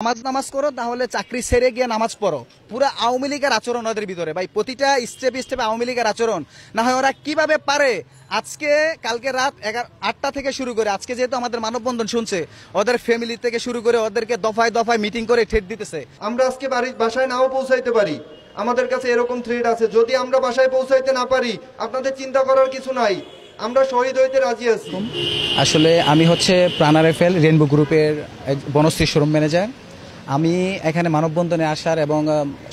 নামাজ নামাজ করো তাহলে চাকরি ছেড়ে গিয়ে নামাজ পড়ো। পুরা আওয়ামী লীগের আচরণ ওদের ভিতরে ভাই, প্রতিটা স্টেপে স্টেপে আওয়ামী লীগের আচরণ। না হয় ওরা কিভাবে পারে আজকে কালকে রাত 8টা থেকে শুরু করে আজকে যেহেতু আমাদের মানববন্ধন শুনছে, ওদের ফ্যামিলি থেকে শুরু করে ওদেরকে দফায় দফায় মিটিং করে ঠেট দিতেছে। আমরা আজকে বাসায় নাও পৌঁছাইতে পারি, আমাদের কাছে এরকম থ্রেড আছে। যদি আমরা বাসায় পৌঁছাইতে না পারি, আপনাদের চিন্তা করার কিছু নাই, আমরা শহীদ হইতে রাজি আছি। আসলে আমি হচ্ছে প্রাণার এফএল রেনবো গ্রুপের বনশ্রী শোরুম ম্যানেজার। আমি এখানে মানববন্ধনে আসার এবং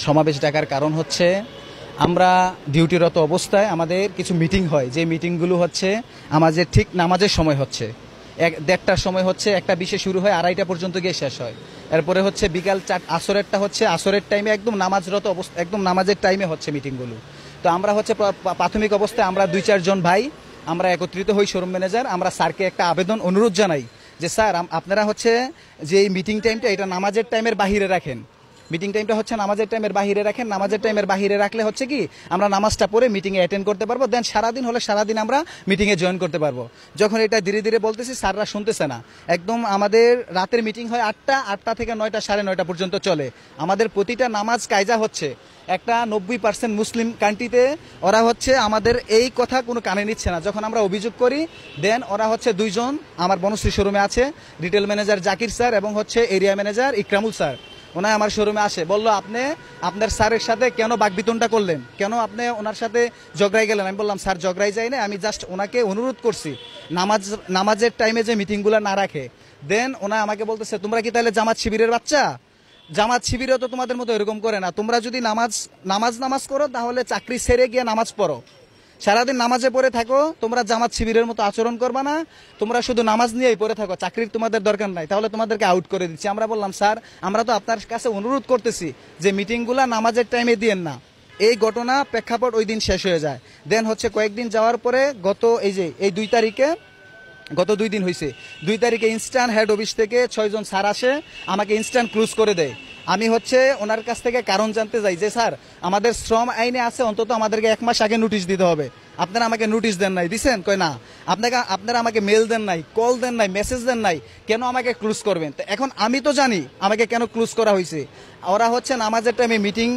সমাবেশ ডাকার কারণ হচ্ছে আমরা ডিউটিরত অবস্থায় আমাদের কিছু মিটিং হয়, যে মিটিংগুলো হচ্ছে আমাদের ঠিক নামাজের সময় হচ্ছে 1-1টার সময় হচ্ছে, 1টা 20-এ শুরু হয়, 2:30 পর্যন্ত গিয়ে শেষ হয়। এরপরে হচ্ছে বিকাল 4 আসরেরটা হচ্ছে আসরের টাইমে একদম নামাজরত অবস্থা, একদম নামাজের টাইমে হচ্ছে মিটিংগুলো। তো আমরা হচ্ছে প্রাথমিক অবস্থায় আমরা 2-4 জন ভাই আমরা একত্রিত হই শোরুম ম্যানেজার। আমরা স্যারকে একটা আবেদন অনুরোধ জানাই যে স্যার আপনারা হচ্ছে যে এই মিটিং টাইমটা এটা নামাজের টাইমের বাহিরে রাখেন, মিটিং টাইমটা হচ্ছে নামাজের টাইমের বাহিরে রাখেন। নামাজের টাইমের বাহিরে রাখলে হচ্ছে কি আমরা নামাজটা পড়ে মিটিংয়ে অ্যাটেন্ড করতে পারবো, দেন সারাদিন হলে সারাদিন আমরা মিটিংয়ে জয়েন করতে পারবো। যখন এটা ধীরে ধীরে বলতেছি স্যাররা শুনতেছে না। একদম আমাদের রাতের মিটিং হয় 8টা থেকে 9টা 9:30 পর্যন্ত চলে। আমাদের প্রতিটা নামাজ কায়জা হচ্ছে একটা 90% মুসলিম কান্ট্রিতে ওরা হচ্ছে আমাদের এই কথা কোনো কানে নিচ্ছে না। যখন আমরা অভিযোগ করি দেন ওরা হচ্ছে 2 জন আমার বনশ্রী শোরুমে আছে, রিটেল ম্যানেজার জাকির স্যার এবং হচ্ছে এরিয়া ম্যানেজার ইকরামুল স্যার। ওনায় আমার শোরুমে আসে, বললো আপনি আপনার স্যারের সাথে কেন বাকবিতনটা করলেন, কেন আপনি ওনার সাথে ঝগড়ায় গেলেন। আমি বললাম স্যার ঝগড়ায় যাই না, আমি জাস্ট ওনাকে অনুরোধ করছি নামাজের টাইমে যে মিটিংগুলো না রাখে। দেন ওনা আমাকে বলতেছে তোমরা কি তাহলে জামাত শিবিরের বাচ্চা? জামাত শিবিরও তো তোমাদের মতো এরকম করে না, তোমরা যদি নামাজ করো তাহলে চাকরি ছেড়ে গিয়ে নামাজ পড়ো। সারাদিন নামাজে পড়ে থাকো, তোমরা জামাত শিবিরের মতো আচরণ করবা না, তোমরা শুধু নামাজ নিয়েই পড়ে থাকো, চাকরির তোমাদের দরকার নাই, তাহলে তোমাদেরকে আউট করে দিচ্ছি। আমরা বললাম স্যার আমরা তো আপনার কাছে অনুরোধ করতেছি যে মিটিংগুলা নামাজের টাইমে দিয়েন না। এই ঘটনা প্রেক্ষাপট ওই দিন শেষ হয়ে যায়। দেন হচ্ছে কয়েকদিন যাওয়ার পরে গত 2 তারিখে, গত 2 দিন হয়েছে, 2 তারিখে ইনস্ট্যান্ট হেড অফিস থেকে 6 জন স্যার আসে, আমাকে ইনস্ট্যান্ট ক্লোজ করে দেয়। আমি হচ্ছে ওনার কাছ থেকে কারণ জানতে চাই যে স্যার আমাদের শ্রম আইনে আছে অন্তত আমাদেরকে 1 মাস আগে নোটিশ দিতে হবে, আপনারা আমাকে নোটিশ দেন নাই, দিছেন? কয় না, আপনারা আমাকে মেল দেন নাই, কল দেন নাই, মেসেজ দেন নাই, কেন আমাকে ক্লোজ করবেন? তো এখন আমি তো জানি আমাকে কেন ক্লোজ করা হয়েছে। ওরা হচ্ছে নামাজের টাইমে মিটিং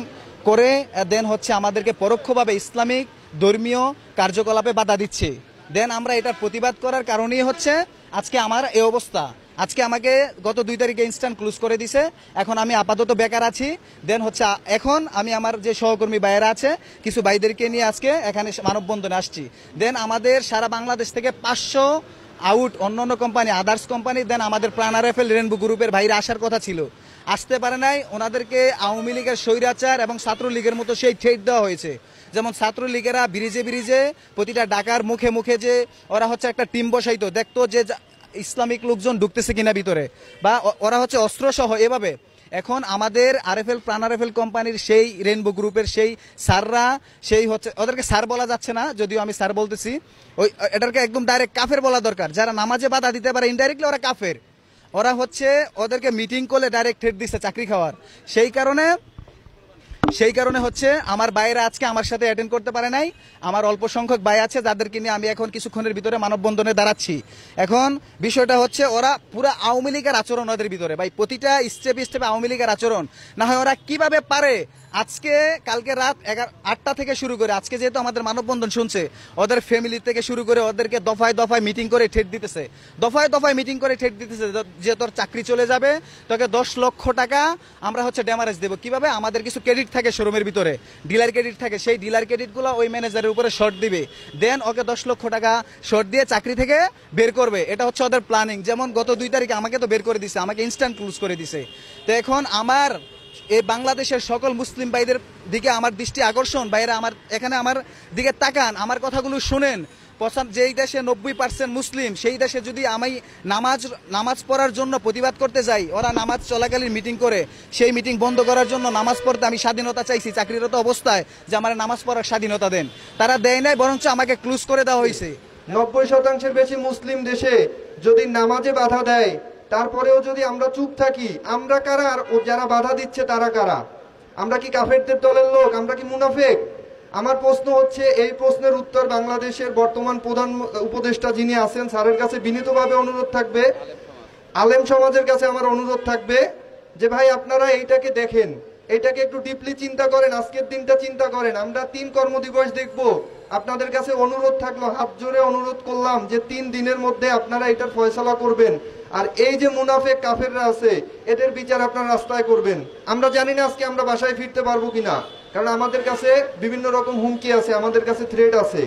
করে দেন হচ্ছে আমাদেরকে পরোক্ষভাবে ইসলামিক ধর্মীয় কার্যকলাপে বাধা দিচ্ছে। দেন আমরা এটার প্রতিবাদ করার কারণেই হচ্ছে আজকে আমার এই অবস্থা। আজকে আমাকে গত 2 তারিখে ইনস্ট্যান্ট ক্লোজ করে দিছে। এখন আমি আপাতত বেকার আছি। দেন হচ্ছে এখন আমি আমার যে সহকর্মী ভাইয়েরা আছে কিছু ভাইদেরকে নিয়ে আজকে এখানে মানববন্ধনে আসছি। দেন আমাদের সারা বাংলাদেশ থেকে 500 আউট অন্য কোম্পানি, আদার্স কোম্পানি, দেন আমাদের প্রাণার এফএল রেনবো গ্রুপের ভাইরা আসার কথা ছিল, আসতে পারে নাই। ওনাদেরকে আওয়ামী লীগের স্বৈরাচার এবং ছাত্রলীগের মতো সেই ঠেট দেওয়া হয়েছে। যেমন ছাত্রলীগেরা ব্রিজে প্রতিটা ডাকার মুখে মুখে যে ওরা হচ্ছে একটা টিম বসাইতো, দেখতো যে ইসলামিক লোকজন ঢুকতেছে কিনা ভিতরে, বা ওরা হচ্ছে অস্ত্র সহ এভাবে। এখন আমাদের আরএফএল প্রাণার এফএল কোম্পানির সেই রেনবো গ্রুপের সেই স্যাররা, সেই হচ্ছে ওদেরকে স্যার বলা যাচ্ছে না, যদিও আমি স্যার বলতেছি, এটাকে একদম ডাইরেক্ট কাফের বলা দরকার। যারা নামাজে বাধা দিতে পারে ইনডাইরেক্টলি ওরা কাফের। ওরা হচ্ছে ওদেরকে মিটিং করলে ডাইরেক্ট ঠেট দিচ্ছে চাকরি খাওয়ার। সেই কারণে হচ্ছে আমার ভাইয়েরা আজকে আমার সাথে অ্যাটেন্ড করতে পারে নাই। আমার অল্প সংখ্যক ভাই আছে যাদেরকে নিয়ে আমি এখন কিছুক্ষণের ভিতরে মানববন্ধনে দাঁড়াচ্ছি। এখন বিষয়টা হচ্ছে ওরা পুরা আওয়ামী লীগের আচরণ ওদের ভিতরে ভাই, প্রতিটা স্টেপে স্টেপে আওয়ামী লীগের আচরণ। না হয় ওরা কিভাবে পারে আজকে কালকে রাত 8টা থেকে শুরু করে আজকে যেহেতু আমাদের মানববন্ধন শুনছে, ওদের ফ্যামিলি থেকে শুরু করে ওদেরকে দফায় দফায় মিটিং করে ঠেট দিতেছে, যে তোর চাকরি চলে যাবে, তোকে 10 লক্ষ টাকা আমরা হচ্ছে ড্যামারেজ দেবো। কিভাবে? আমাদের কিছু ক্রেডিট থাকে শোরুমের ভিতরে, ডিলার ক্রেডিট থাকে, সেই ডিলার ক্রেডিটগুলো ওই ম্যানেজারের উপরে শর্ট দিবে, দেন ওকে 10 লক্ষ টাকা শর্ট দিয়ে চাকরি থেকে বের করবে। এটা হচ্ছে ওদের প্ল্যানিং। যেমন গত 2 তারিখে আমাকে তো বের করে দিছে, আমাকে ইনস্ট্যান্ট ক্লোজ করে দিছে। তো এখন আমার এই বাংলাদেশের সকল মুসলিম ভাইদের দিকে আমার দৃষ্টি আকর্ষণ, ভাইরা আমার এখানে আমার দিকে তাকান, আমার কথাগুলো শুনেন। যেই দেশে 90% মুসলিম, সেই দেশে যদি আমি নামাজ পড়ার জন্য প্রতিবাদ করতে যাই, ওরা নামাজ চলাকালীন মিটিং করে, সেই মিটিং বন্ধ করার জন্য নামাজ পড়তে আমি স্বাধীনতা চাইছি চাকরিরত অবস্থায়, যে আমার নামাজ পড়ার স্বাধীনতা দেন, তারা দেয় নাই, বরঞ্চ আমাকে ক্লোজ করে দেওয়া হয়েছে। 90% বেশি মুসলিম দেশে যদি নামাজে বাধা দেয়, তারপরেও যদি আমরা চুপ থাকি, আমরা কারা আর যারা বাধা দিচ্ছে তারা কারা? আমরা কি কাফেরদের দলের লোক? আমরা কি মুনাফেক? আমার প্রশ্ন হচ্ছে, এই প্রশ্নের উত্তর বাংলাদেশের বর্তমান প্রধান উপদেষ্টা যিনি আছেন স্যারের কাছে বিনীতভাবে অনুরোধ থাকবে, আলেম সমাজের কাছে আমার অনুরোধ থাকবে যে ভাই আপনারা এইটাকে দেখেন, এইটাকে একটু ডিপলি চিন্তা করেন, আজকের দিনটা চিন্তা করেন। আমরা 3 কর্মদিবস দেখব। আপনাদের কাছে অনুরোধ থাকলো, হাত জোড়ে অনুরোধ করলাম যে 3 দিনের মধ্যে আপনারা এটার ফয়সালা করবেন। আর এই যে মুনাফেক কাফেররা আছে, এদের বিচার আপনারা রাস্তায় করবেন। আমরা জানি না আজকে আমরা বাসায় ফিরতে পারবো কিনা, কারণ আমাদের কাছে বিভিন্ন রকম হুমকি আছে, আমাদের কাছে থ্রেট আছে।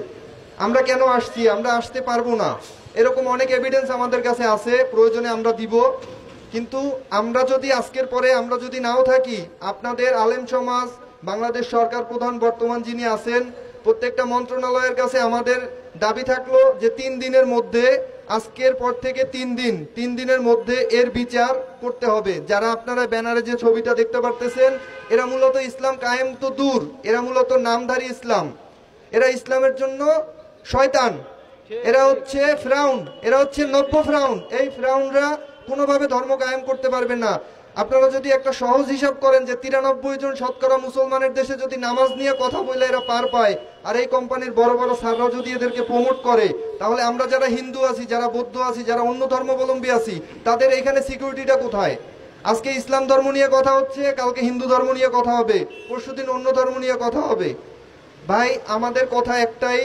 আমরা কেন আসছি, আমরা আসতে পারবো না, এরকম অনেক এভিডেন্স আমাদের কাছে আছে, প্রয়োজনে আমরা দিব। কিন্তু আমরা যদি আজকের পরে আমরা যদি নাও থাকি, আপনাদের আলেম সমাজ, বাংলাদেশ সরকার প্রধান বর্তমান যিনি আছেন, প্রত্যেকটা মন্ত্রণালয়ের কাছে আমাদের দাবি থাকলো যে 3 দিনের মধ্যে, আজকের পর থেকে 3 দিনের মধ্যে এর বিচার করতে হবে। যারা আপনারা ব্যানারে যে ছবিটা দেখতে পারতেছেন, এরা মূলত ইসলাম কায়েম তো দূর, এরা মূলত নামধারী ইসলাম, এরা ইসলামের জন্য শয়তান, এরা হচ্ছে ফিরাউন, এরা হচ্ছে নব্য ফিরাউন। এই ফিরাউনরা কোনোভাবে ধর্ম কায়েম করতে পারবে না। আপনারা যদি একটা সহজ হিসাব করেন যে 93 জন শতকরা মুসলমানের দেশে যদি নামাজ নিয়ে কথা বলে এরা পার পায়, আর এই কোম্পানির বড় বড় স্যাররা যদি এদেরকে প্রমোট করে, তাহলে আমরা যারা হিন্দু আছি, যারা বৌদ্ধ আছি, যারা অন্য ধর্মাবলম্বী আছি, তাদের এখানে সিকিউরিটিটা কোথায়? আজকে ইসলাম ধর্ম নিয়ে কথা হচ্ছে, কালকে হিন্দু ধর্ম নিয়ে কথা হবে, পরশুদিন অন্য ধর্ম নিয়ে কথা হবে। ভাই আমাদের কথা একটাই,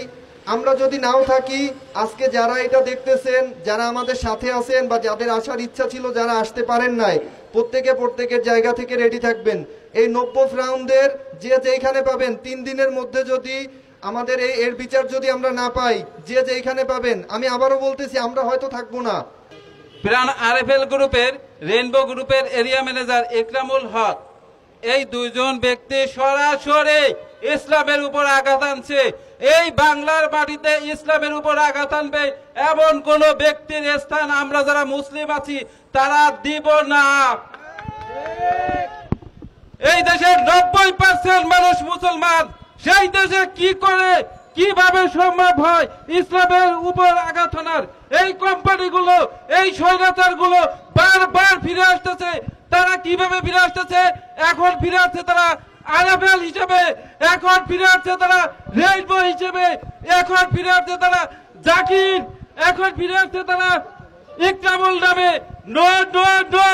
আমরা যদি নাও থাকি, আজকে যারা এটা দেখতেছেন, যারা আমাদের সাথে আছেন বা যাদের আসার ইচ্ছা ছিল, যারা আসতে পারেন নাই, প্রত্যেকের জায়গা থেকে রেডি থাকবেন। এই নব্য ফ্রাউনদের যে যেখানে পাবেন, 3 দিনের মধ্যে যদি আমাদের এর বিচার যদি আমরা না পাই, যে যেখানে পাবেন, আমি আবারও বলতেছি, আমরা হয়তো থাকবো না। প্রাণ আরএফএল গ্রুপের রেইনবো গ্রুপের এরিয়া ম্যানেজার ইকরামুল হক, এই 2 জন ব্যক্তি সরাসরি ইসলামের উপর আঘাত আনছে। এই বাংলার মাটিতে ইসলামের উপর আঘাত আনবে এমন কোন ব্যক্তির স্থান আমরা যারা মুসলিম আছি তারা দিব না। এই দেশের 90% মানুষ মুসলমান, সেই দেশে কি করে, কিভাবে সম্ভব হয় ইসলামের উপর আঘাত আনার? এই কোম্পানিগুলো, এই স্বৈরাচারগুলো বারবার ফিরে আসতেছে। তারা কিভাবে ফিরে আসতেছে? এখন ফিরে আসছে তারা আরএফএল হিসেবে, এখন ফিরে আসছে তারা রেইনবো হিসেবে, এখন ফিরে আসছে তারা জাকির, এখন ফিরে আসছে তারা ইকরামুল নামে। নো নো নো,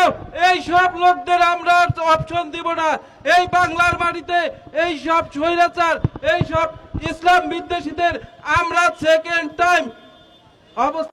এই সব লোকদের আমরা অপশন দিব না। এই বাংলার মাটিতে এই সব স্বৈরাচার, এই সব ইসলাম বিদ্বেষীদের আমরা সেকেন্ড টাইম অবস্থা